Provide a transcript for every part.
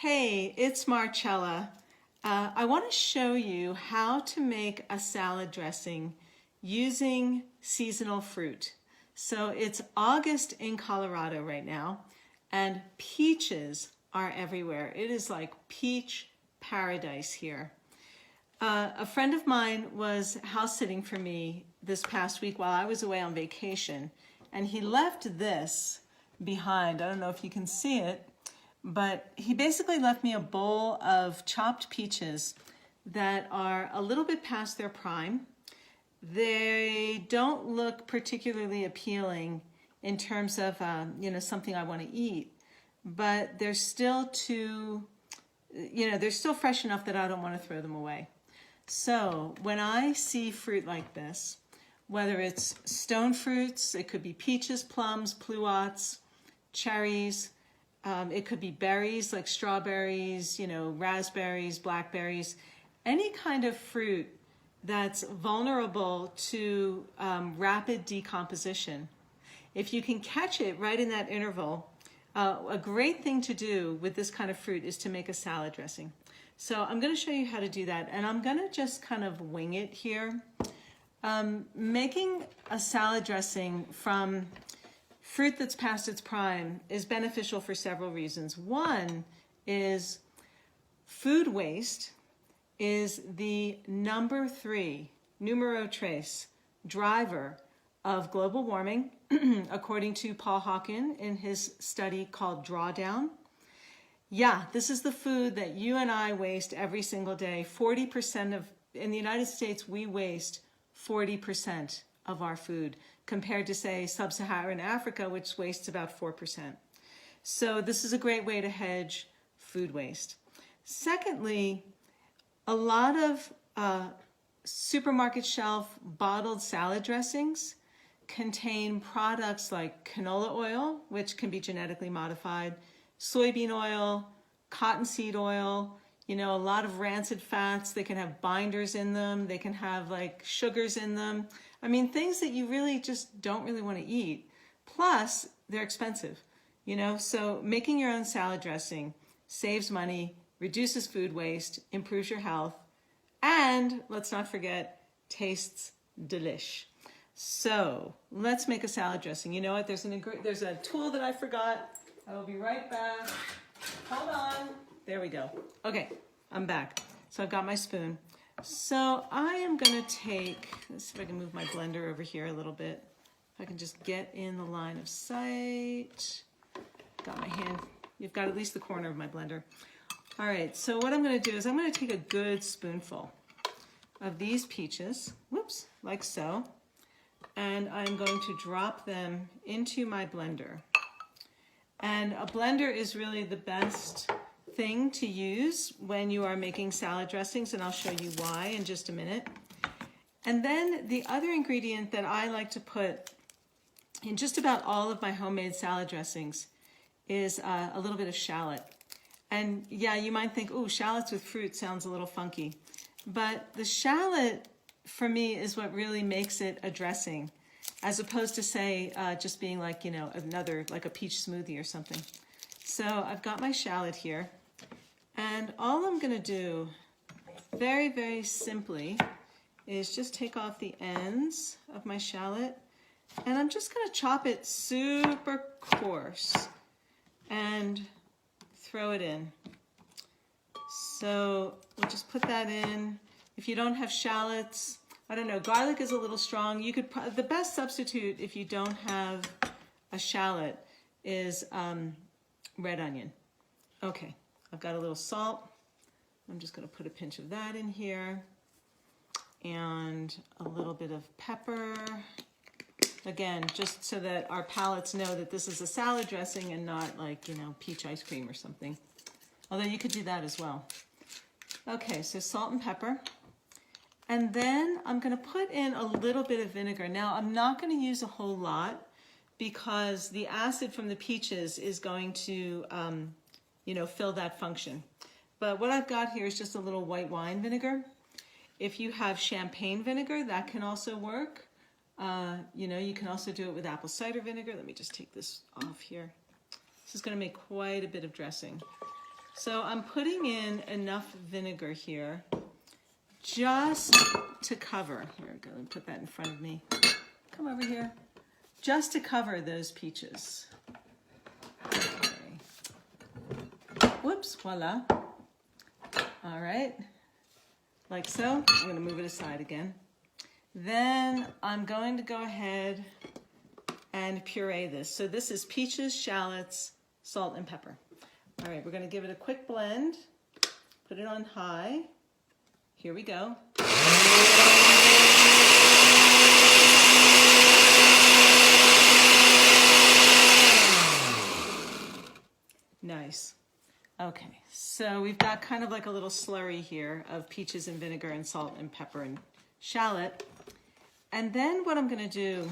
Hey, it's Marcella. I want to show you how to make a salad dressing using seasonal fruit. So it's August in Colorado right now, and peaches are everywhere. It is like peach paradise here. A friend of mine was house sitting for me this past week while I was away on vacation, and he left this behind. I don't know if you can see it, but he basically left me a bowl of chopped peaches that are a little bit past their prime. They don't look particularly appealing in terms of something I want to eat, but they're still they're still fresh enough that I don't want to throw them away. So when I see fruit like this, whether it's stone fruits, it could be peaches, plums, pluots, cherries, it could be berries like strawberries, raspberries, blackberries, any kind of fruit that's vulnerable to rapid decomposition. If you can catch it right in that interval, a great thing to do with this kind of fruit is to make a salad dressing. So I'm going to show you how to do that, and I'm going to just kind of wing it here. Making a salad dressing from fruit that's past its prime is beneficial for several reasons. One is food waste is the numero tres, driver of global warming, according to Paul Hawken in his study called Drawdown. Yeah, this is the food that you and I waste every single day. 40% in the United States, we waste 40% of our food compared to, say, sub-Saharan Africa, which wastes about 4%. So this is a great way to hedge food waste. Secondly, a lot of supermarket shelf bottled salad dressings contain products like canola oil, which can be genetically modified, soybean oil, cottonseed oil, a lot of rancid fats. They can have binders in them. They can have like sugars in them. I mean, things that you really just don't really want to eat. Plus, they're expensive, So making your own salad dressing saves money, reduces food waste, improves your health, and let's not forget, tastes delish. So let's make a salad dressing. You know what? There's a tool that I forgot. I will be right back. Hold on. There we go. Okay, I'm back. So I've got my spoon. So I am going to take, let's see if I can move my blender over here a little bit. If I can just get in the line of sight. Got my hand. You've got at least the corner of my blender. All right, so what I'm going to do is I'm going to take a good spoonful of these peaches, whoops, like so, and I'm going to drop them into my blender. And a blender is really the best thing to use when you are making salad dressings, and I'll show you why in just a minute. And then the other ingredient that I like to put in just about all of my homemade salad dressings is a little bit of shallot. And yeah, you might think, oh, shallots with fruit sounds a little funky. But the shallot, for me, is what really makes it a dressing, as opposed to, say, just being like, another, like a peach smoothie or something. So I've got my shallot here. And all I'm going to do, very, very simply, is just take off the ends of my shallot. And I'm just going to chop it super coarse and throw it in. So we'll just put that in. If you don't have shallots, I don't know, garlic is a little strong. You could, the best substitute if you don't have a shallot is red onion. Okay, I've got a little salt. I'm just going to put a pinch of that in here. And a little bit of pepper. Again, just so that our palates know that this is a salad dressing and not like, peach ice cream or something. Although you could do that as well. Okay, so salt and pepper. And then I'm going to put in a little bit of vinegar. Now, I'm not going to use a whole lot because the acid from the peaches is going to, fill that function. But what I've got here is just a little white wine vinegar. If you have champagne vinegar, that can also work. You can also do it with apple cider vinegar. Let me just take this off here. This is going to make quite a bit of dressing. So I'm putting in enough vinegar here just to cover. Here we go, let me put that in front of me. Come over here. Just to cover those peaches. Okay. Whoops, voila. All right, like so. I'm going to move it aside again. Then I'm going to go ahead and puree this. So this is peaches, shallots, salt, and pepper. All right, we're going to give it a quick blend. Put it on high. Here we go. Nice. Okay, so we've got kind of like a little slurry here of peaches and vinegar and salt and pepper and shallot. And then what I'm going to do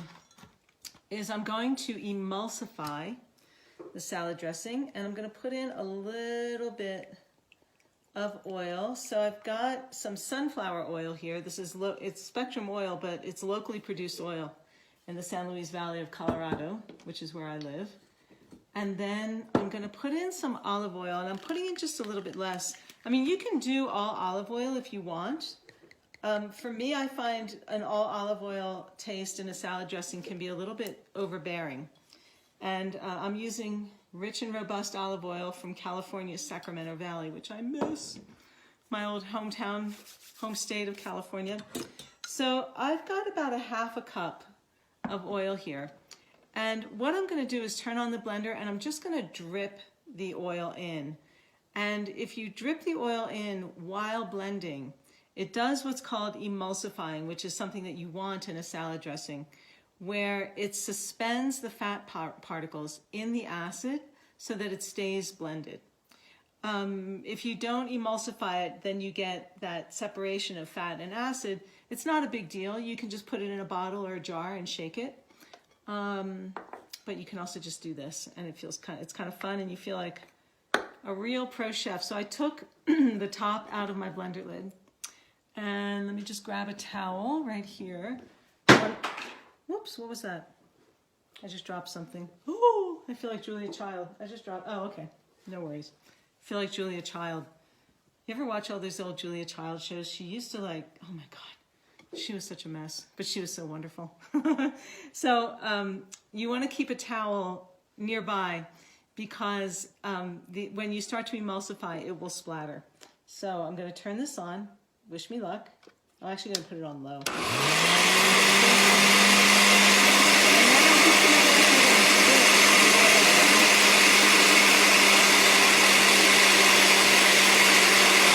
is I'm going to emulsify the salad dressing, and I'm going to put in a little bit of oil. So I've got some sunflower oil here. This is it's Spectrum oil, but it's locally produced oil in the San Luis Valley of Colorado, which is where I live. And then I'm going to put in some olive oil, and I'm putting in just a little bit less. I mean, you can do all olive oil if you want. For me, I find an all olive oil taste in a salad dressing can be a little bit overbearing. And I'm using rich and robust olive oil from California's Sacramento Valley, which I miss, my old hometown, home state of California. So I've got about a half a cup of oil here. And what I'm going to do is turn on the blender, and I'm just going to drip the oil in. And if you drip the oil in while blending, it does what's called emulsifying, which is something that you want in a salad dressing, where it suspends the fat particles in the acid so that it stays blended. If you don't emulsify it, then you get that separation of fat and acid. It's not a big deal. You can just put it in a bottle or a jar and shake it. But you can also just do this, and it's kind of fun, and you feel like a real pro chef. So I took the top out of my blender lid, and let me just grab a towel right here. Whoops, what was that? I just dropped something. Oh, I feel like Julia Child. Oh, okay, no worries. I feel like Julia Child. You ever watch all those old Julia Child shows? She used to oh my God. She was such a mess, but she was so wonderful. So you want to keep a towel nearby because when you start to emulsify, it will splatter. So I'm going to turn this on. Wish me luck. I'm actually going to put it on low.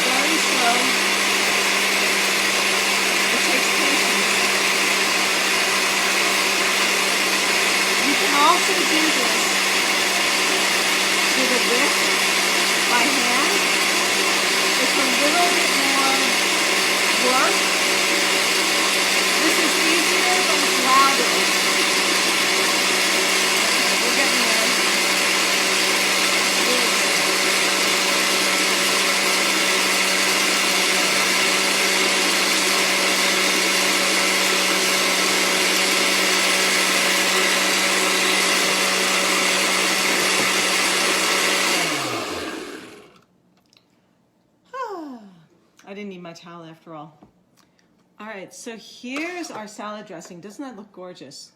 Very slow. Also do this with a whisk by hand. It's a little bit more work. This is easier, but it's louder. Okay, we're getting there. I didn't need my towel after all. All right, so here's our salad dressing. Doesn't that look gorgeous?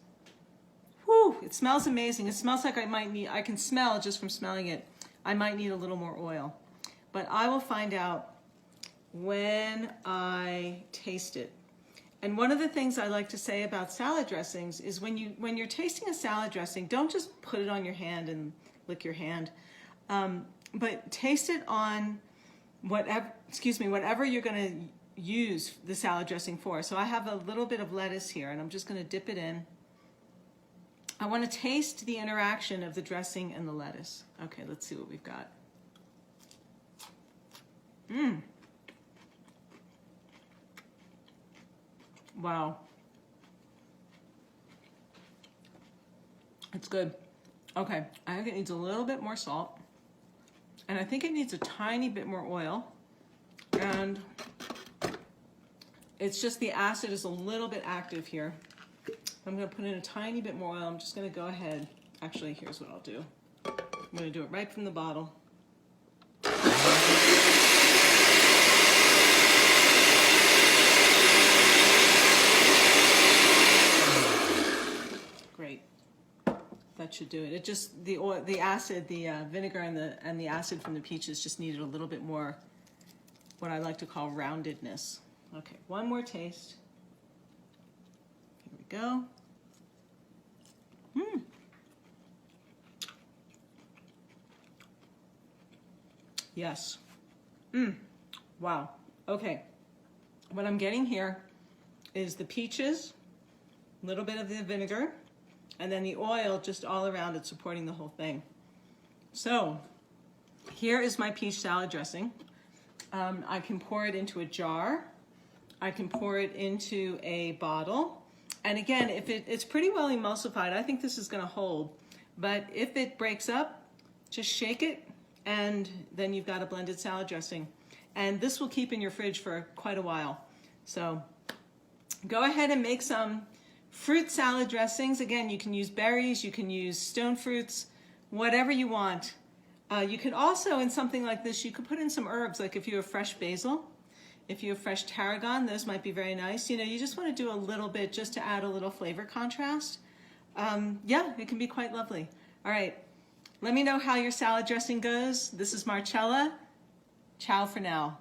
Whew, it smells amazing. It smells like I can smell just from smelling it. I might need a little more oil, but I will find out when I taste it. And one of the things I like to say about salad dressings is when you're tasting a salad dressing, don't just put it on your hand and lick your hand, but taste it on whatever you're going to use the salad dressing for. So I have a little bit of lettuce here, and I'm just going to dip it in. I want to taste the interaction of the dressing and the lettuce. Okay, let's see what we've got. Wow. It's good. Okay, I think it needs a little bit more salt. And I think it needs a tiny bit more oil. And it's just the acid is a little bit active here. I'm going to put in a tiny bit more oil. I'm just going to go ahead. Actually, here's what I'll do. I'm going to do it right from the bottle. that should do it. It just, the oil, the acid, the vinegar and the acid from the peaches just needed a little bit more, what I like to call roundedness. Okay, one more taste. Here we go. Yes. Wow. Okay. What I'm getting here is the peaches, a little bit of the vinegar, and then the oil just all around it supporting the whole thing. So here is my peach salad dressing. I can pour it into a jar. I can pour it into a bottle. And again, if it's pretty well emulsified, I think this is going to hold. But if it breaks up, just shake it, and then you've got a blended salad dressing. And this will keep in your fridge for quite a while. So go ahead and make some fruit salad dressings. Again, you can use berries, you can use stone fruits, whatever you want. You could also, in something like this, you could put in some herbs, like if you have fresh basil, if you have fresh tarragon, those might be very nice. You know, you just want to do a little bit just to add a little flavor contrast. Yeah, it can be quite lovely. All right, let me know how your salad dressing goes. This is Marcella. Ciao for now.